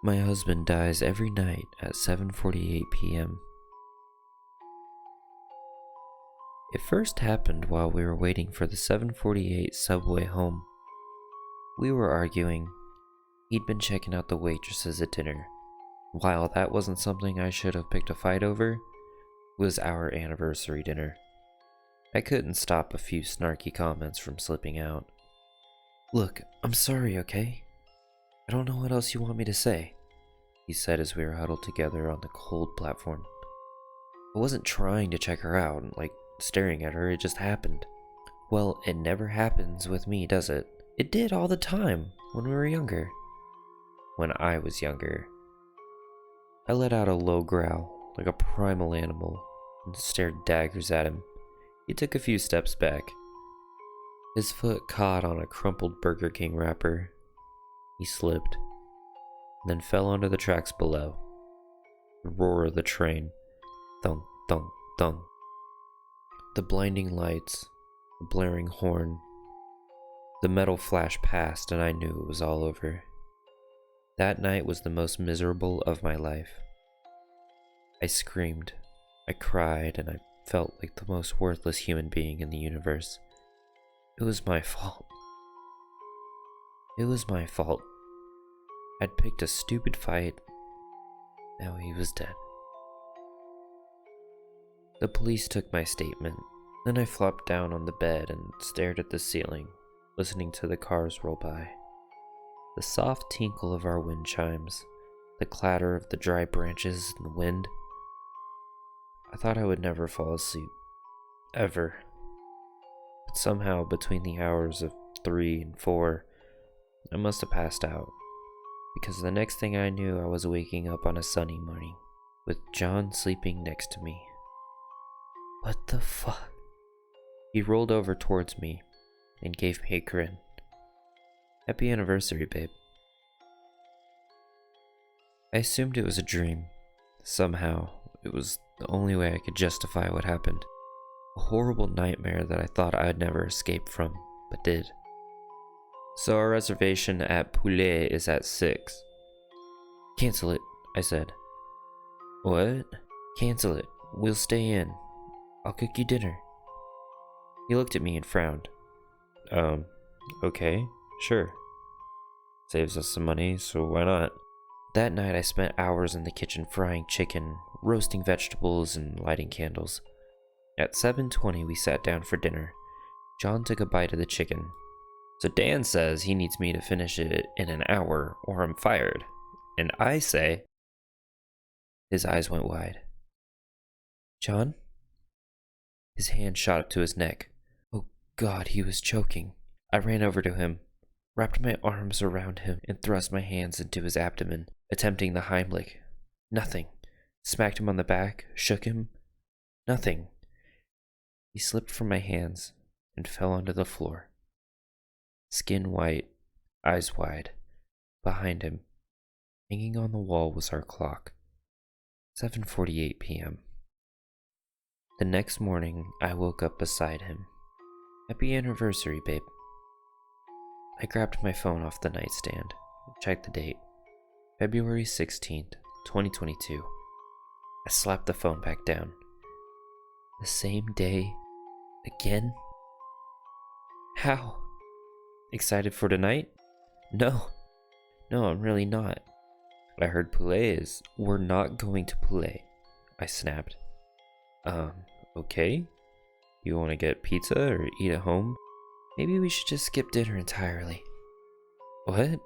My husband dies every night at 7:48 p.m. It first happened while we were waiting for the 7:48 subway home. We were arguing. He'd been checking out the waitresses at dinner. While that wasn't something I should have picked a fight over, it was our anniversary dinner. I couldn't stop a few snarky comments from slipping out. "Look, I'm sorry, okay? I don't know what else you want me to say," he said as we were huddled together on the cold platform. I wasn't trying to check her out, like staring at her, it just happened. Well, it never happens with me, does it? It did all the time when we were younger. When I was younger. I let out a low growl, like a primal animal, and stared daggers at him. He took a few steps back. His foot caught on a crumpled Burger King wrapper. He slipped, and then fell onto the tracks below. The roar of the train. Thunk, thunk, thunk. The blinding lights, the blaring horn. The metal flashed past, and I knew it was all over. That night was the most miserable of my life. I screamed, I cried, and I felt like the most worthless human being in the universe. It was my fault. It was my fault. I'd picked a stupid fight. Now he was dead. The police took my statement. Then I flopped down on the bed and stared at the ceiling, listening to the cars roll by. The soft tinkle of our wind chimes, the clatter of the dry branches in the wind. I thought I would never fall asleep. Ever. But somehow, between the hours of 3 and 4, I must have passed out. Because the next thing I knew, I was waking up on a sunny morning, with John sleeping next to me. What the fuck? He rolled over towards me and gave me a grin. Happy anniversary, babe. I assumed it was a dream. Somehow, it was the only way I could justify what happened. A horrible nightmare that I thought I'd never escape from, but did. So our reservation at Poulet is at 6. Cancel it, I said. What? Cancel it. We'll stay in. I'll cook you dinner. He looked at me and frowned. Okay, sure. Saves us some money, so why not? That night I spent hours in the kitchen frying chicken, roasting vegetables, and lighting candles. At 7:20 we sat down for dinner. John took a bite of the chicken. So Dan says he needs me to finish it in an hour or I'm fired. And I say... His eyes went wide. John? His hand shot up to his neck. Oh God, he was choking. I ran over to him, wrapped my arms around him, and thrust my hands into his abdomen, attempting the Heimlich. Nothing. Smacked him on the back, shook him. Nothing. He slipped from my hands and fell onto the floor. Skin white, eyes wide. Behind him, hanging on the wall, was our clock. 7:48 p.m. The next morning, I woke up beside him. Happy anniversary, babe. I grabbed my phone off the nightstand and checked the date. February 16th, 2022. I slapped the phone back down. The same day? Again? How? Excited for tonight? No, I'm really not. I heard Poulet is. We're not going to Poulet, I snapped. Okay? You want to get pizza or eat at home? Maybe we should just skip dinner entirely. What?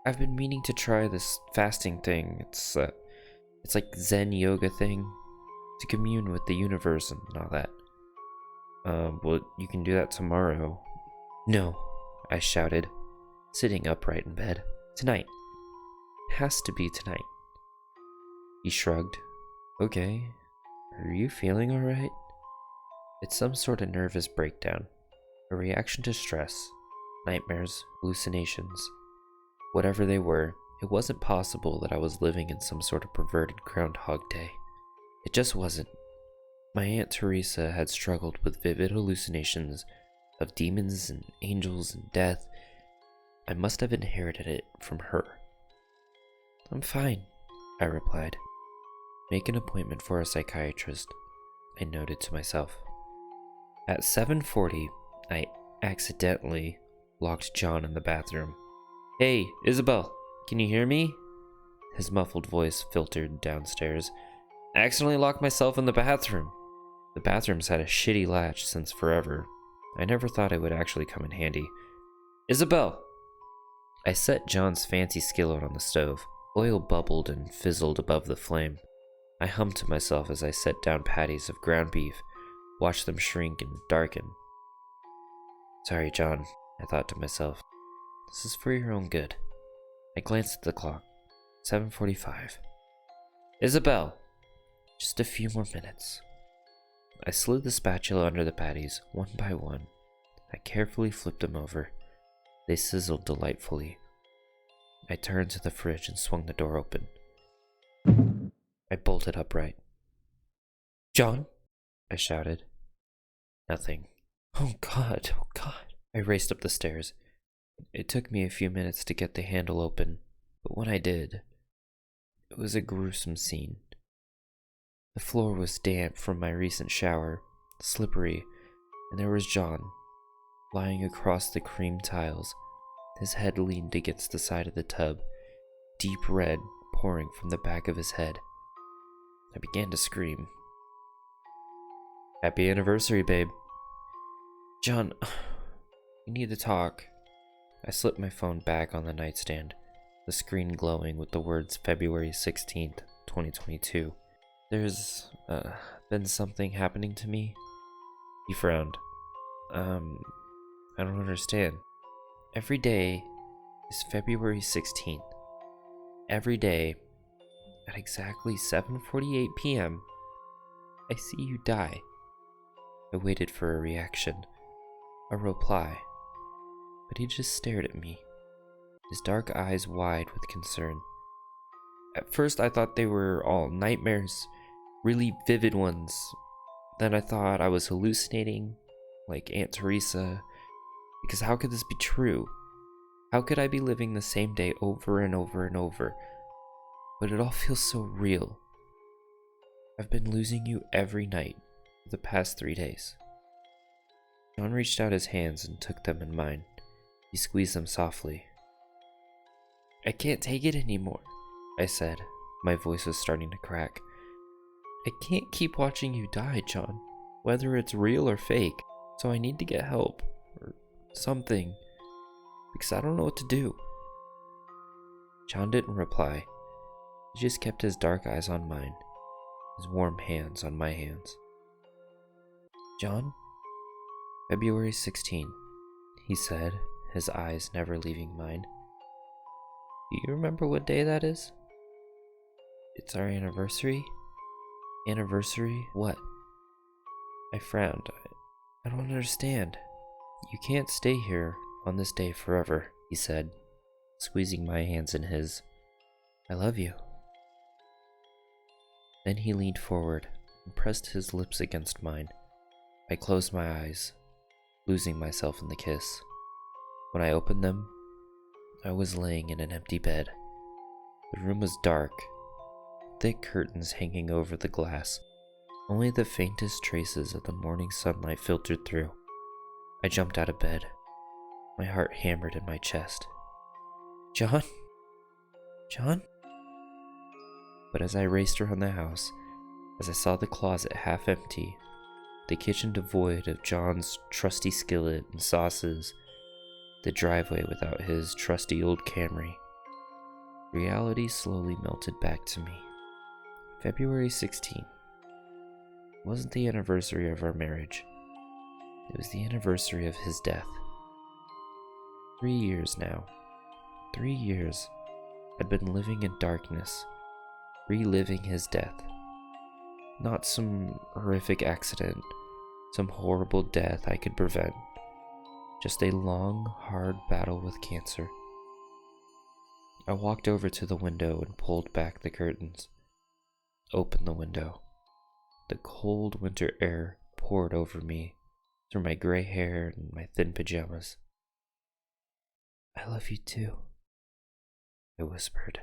I've been meaning to try this fasting thing. It's like Zen yoga thing. To commune with the universe and all that. Well, you can do that tomorrow. No, I shouted, sitting upright in bed. Tonight. It has to be tonight. He shrugged. Okay. Are you feeling alright? It's some sort of nervous breakdown. A reaction to stress. Nightmares. Hallucinations. Whatever they were, it wasn't possible that I was living in some sort of perverted Groundhog Day. It just wasn't. My Aunt Teresa had struggled with vivid hallucinations of demons and angels and death. I must have inherited it from her. I'm fine, I replied. Make an appointment for a psychiatrist, I noted to myself. At 7:40, I accidentally locked John in the bathroom. Hey, Isabel, can you hear me? His muffled voice filtered downstairs. I accidentally locked myself in the bathroom. The bathroom's had a shitty latch since forever. I never thought it would actually come in handy. Isabel! I set John's fancy skillet on the stove. Oil bubbled and fizzled above the flame. I hummed to myself as I set down patties of ground beef, watched them shrink and darken. Sorry, John, I thought to myself. This is for your own good. I glanced at the clock. 7:45. Isabel! Just a few more minutes. I slid the spatula under the patties, one by one. I carefully flipped them over. They sizzled delightfully. I turned to the fridge and swung the door open. I bolted upright. John? I shouted. Nothing. Oh God, oh God. I raced up the stairs. It took me a few minutes to get the handle open, but when I did, it was a gruesome scene. The floor was damp from my recent shower, slippery, and there was John, lying across the cream tiles, his head leaned against the side of the tub, deep red pouring from the back of his head. I began to scream. Happy anniversary, babe. John, we need to talk. I slipped my phone back on the nightstand, the screen glowing with the words February 16th, 2022. There's been something happening to me. He frowned. I don't understand. Every day is February 16th. Every day, at exactly 7:48 p.m., I see you die. I waited for a reaction, a reply, but he just stared at me, his dark eyes wide with concern. At first I thought they were all nightmares, really vivid ones. Then I thought I was hallucinating, like Aunt Teresa, because how could this be true? How could I be living the same day over and over and over? But it all feels so real. I've been losing you every night for the past 3 days. John reached out his hands and took them in mine. He squeezed them softly. I can't take it anymore, I said. My voice was starting to crack. I can't keep watching you die, John, whether it's real or fake, so I need to get help, or something, because I don't know what to do. John didn't reply. He just kept his dark eyes on mine, his warm hands on my hands. John? February 16, he said, his eyes never leaving mine. Do you remember what day that is? It's our anniversary? Anniversary? What? I frowned. I don't understand. You can't stay here on this day forever, he said, squeezing my hands in his. I love you. Then he leaned forward and pressed his lips against mine. I closed my eyes, losing myself in the kiss. When I opened them, I was laying in an empty bed. The room was dark, thick curtains hanging over the glass. Only the faintest traces of the morning sunlight filtered through. I jumped out of bed. My heart hammered in my chest. John? John? But as I raced around the house, as I saw the closet half empty, the kitchen devoid of John's trusty skillet and sauces, the driveway without his trusty old Camry, reality slowly melted back to me. February 16th. It wasn't the anniversary of our marriage. It was the anniversary of his death. 3 years now. 3 years I'd been living in darkness, reliving his death. Not some horrific accident, some horrible death I could prevent. Just a long, hard battle with cancer. I walked over to the window and pulled back the curtains. Opened the window. The cold winter air poured over me through my gray hair and my thin pajamas. I love you too, I whispered.